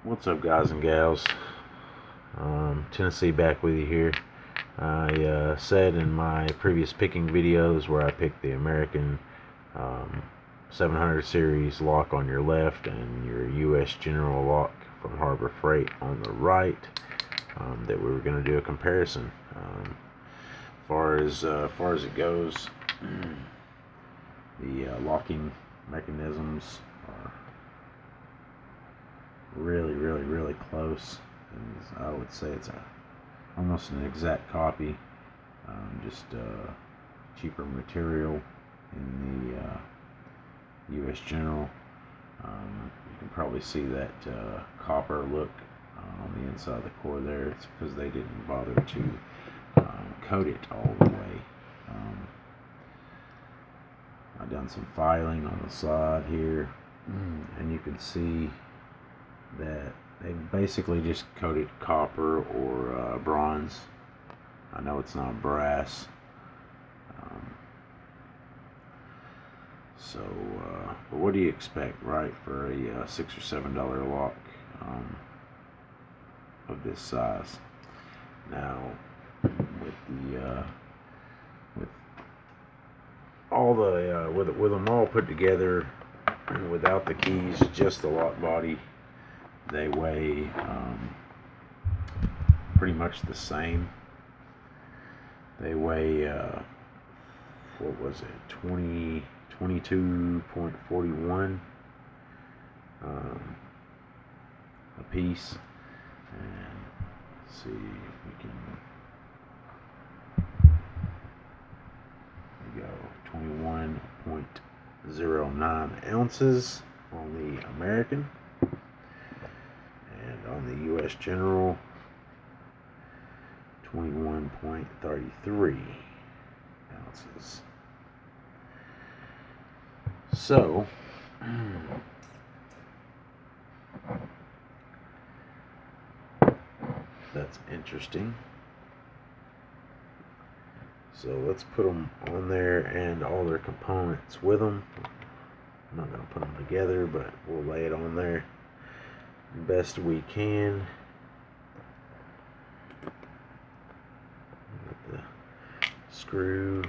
What's up, guys and gals? Tennessee back with you here. I said in my previous picking videos where I picked the American 700 series lock on your left and your U.S. General lock from Harbor Freight on the right, that we were going to do a comparison. Far as it goes, the locking mechanisms are really close, and I would say it's almost an exact copy, just cheaper material in the U.S. General. You can probably see that copper look on the inside of the core there. It's because they didn't bother to coat it all the way. I've done some filing on the side here, and you can see that they basically just coated copper or bronze. I know it's not brass. But what do you expect, right, for a $6 or $7 lock of this size? Now, with all the with them all put together, without the keys, just the lock body, they weigh pretty much the same. They weigh what was it, 22.41 a piece. And let's see if we can go 21.09 ounces on the American, and on the U.S. General 21.33 ounces. So that's interesting. So let's put them on there and all their components with them. I'm not going to put them together, but we'll lay it on there best we can. With the screw.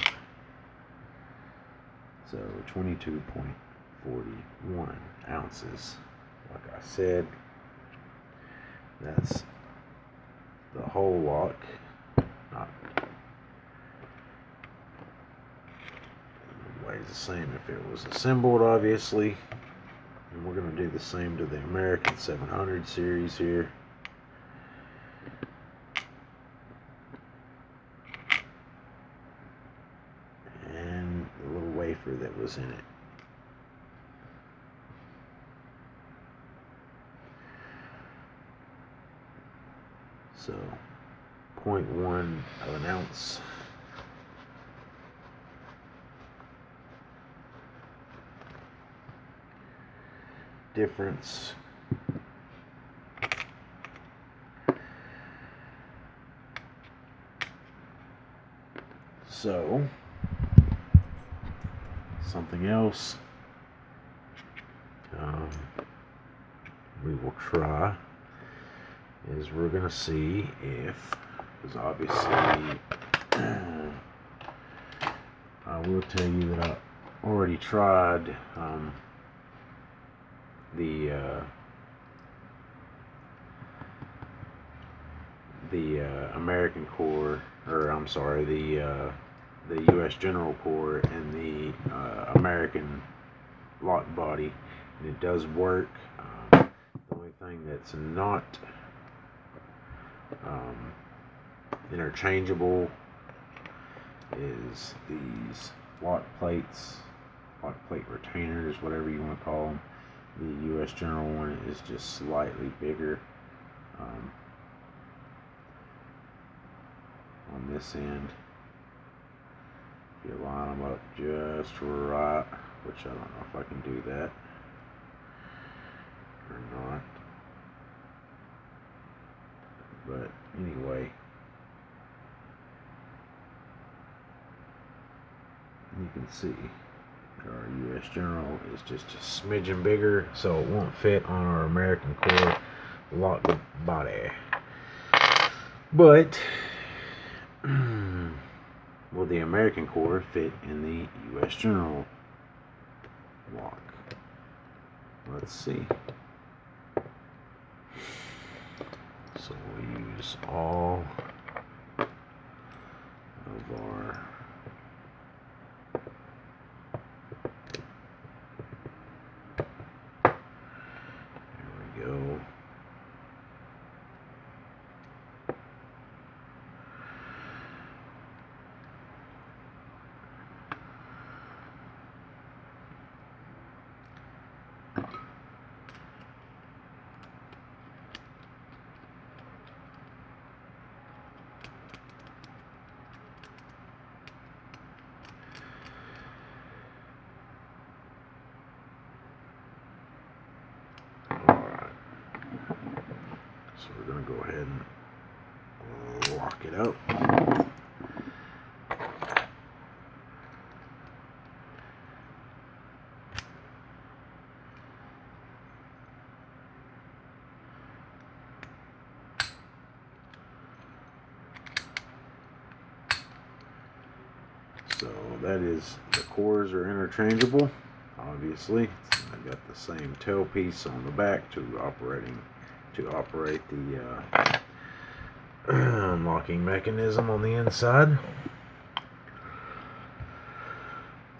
So 22.41 ounces. Like I said, that's the whole lock. Not weighs the same if it was assembled, obviously. And we're going to do the same to the American 700 series here. And the little wafer that was in it. So 0.1 of an ounce. Difference. So something else we will try is we're gonna see if, because obviously I will tell you that I already tried the American core, or I'm sorry, the U.S. General core and the American lock body, and it does work. The only thing that's not interchangeable is these lock plates, lock plate retainers, whatever you want to call them. The U.S. General one is just slightly bigger on this end. If you line them up just right, which I don't know if I can do that or not, but anyway, you can see our U.S. General is just a smidgen bigger, so it won't fit on our American core. lock body. But will the American core fit in the U.S. General lock? Let's see. So we'll use all of our go. So we're going to go ahead and lock it up. So that is, the cores are interchangeable, obviously. I've got the same tailpiece on the back to operate the unlocking mechanism on the inside.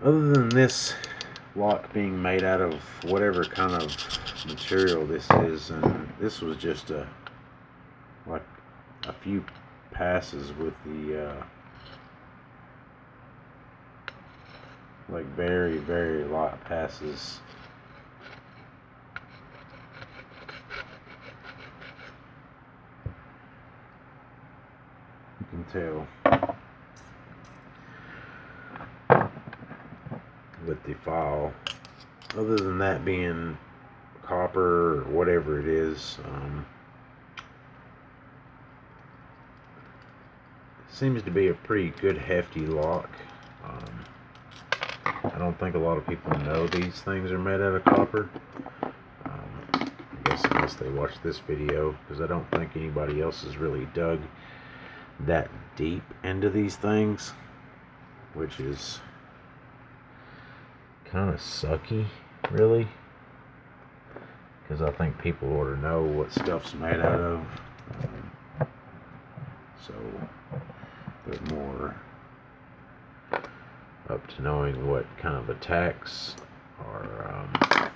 Other than this lock being made out of whatever kind of material this is, and this was just like a few passes with the like very, very light passes. You can tell with the file. Other than that being copper or whatever it is, seems to be a pretty good hefty lock. I don't think a lot of people know these things are made out of copper. I guess unless they watch this video, because I don't think anybody else has really dug that deep into these things, which is kind of sucky, really, because I think people ought to know what stuff's made out of, so they're more up to knowing what kind of attacks are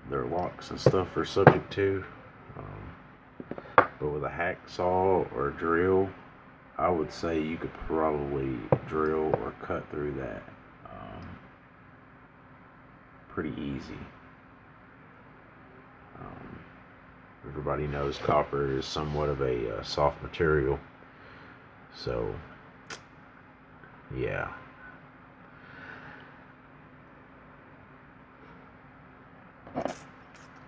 their locks and stuff are subject to. But with a hacksaw or drill, I would say you could probably drill or cut through that pretty easy. Everybody knows copper is somewhat of a soft material, so yeah.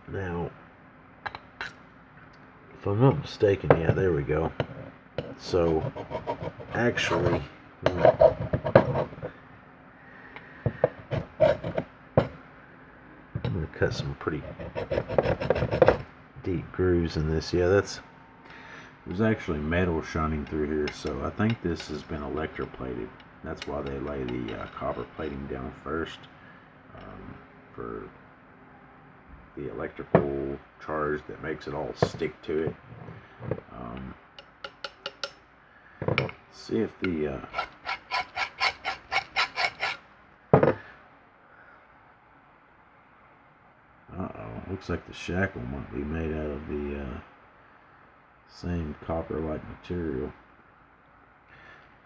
Now, if I'm not mistaken, yeah, there we go. So, actually, I'm going to cut some pretty deep grooves in this. Yeah, there's actually metal shunting through here, so I think this has been electroplated. That's why they lay the copper plating down first, for the electrical charge that makes it all stick to it. See if the looks like the shackle might be made out of the same copper-like material.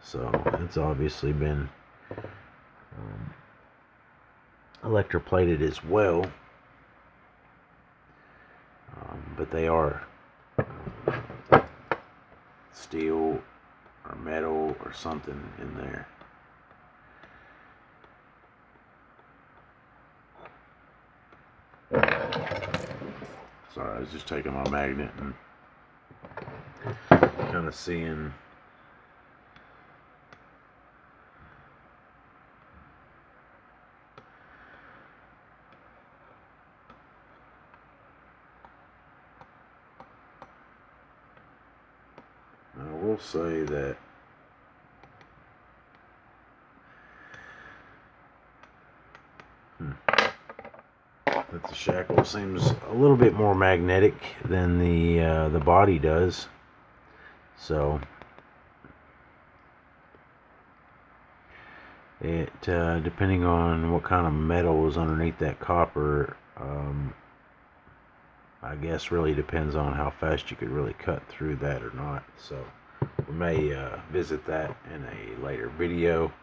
So it's obviously been electroplated as well, but they are steel or metal or something in there. Sorry, I was just taking my magnet and kind of seeing will say that that the shackle seems a little bit more magnetic than the body does. So it depending on what kind of metal is underneath that copper, I guess really depends on how fast you could really cut through that or not. So we may visit that in a later video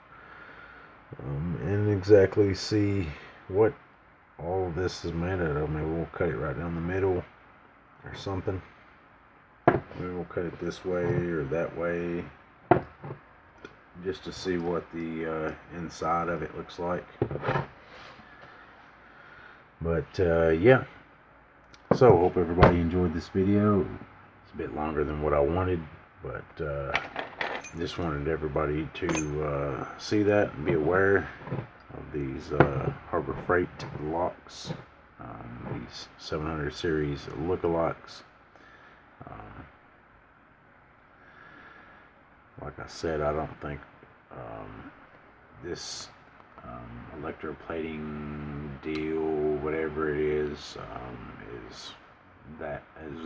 and exactly see what all of this is made out of. Maybe we'll cut it right down the middle or something. Maybe we'll cut it this way or that way, just to see what the inside of it looks like. But yeah, so hope everybody enjoyed this video. It's a bit longer than what I wanted, but just wanted everybody to see that and be aware of these Harbor Freight locks, these 700 series lookalikes. Like I said, I don't think this electroplating deal, whatever it is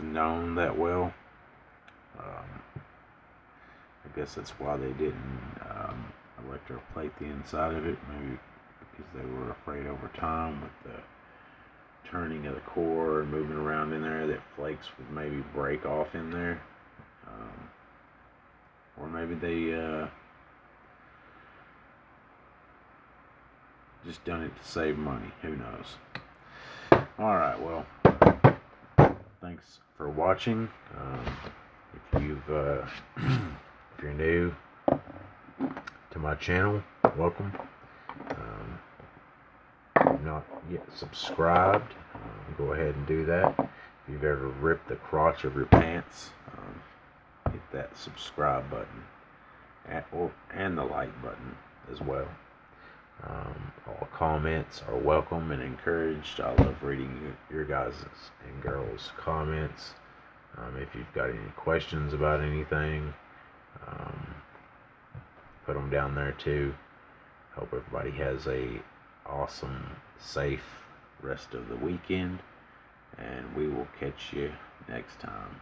known that well. I guess that's why they didn't electroplate the inside of it, maybe because they were afraid over time with the turning of the core and moving around in there that flakes would maybe break off in there. Or maybe they just done it to save money. Who knows? Alright, well, thanks for watching. If you're new to my channel, welcome. If you've not yet subscribed, go ahead and do that. If you've ever ripped the crotch of your pants, hit that subscribe button and the like button as well. All comments are welcome and encouraged. I love reading your guys' and girls' comments. If you've got any questions about anything, put them down there too. Hope everybody has a awesome, safe rest of the weekend, and we will catch you next time.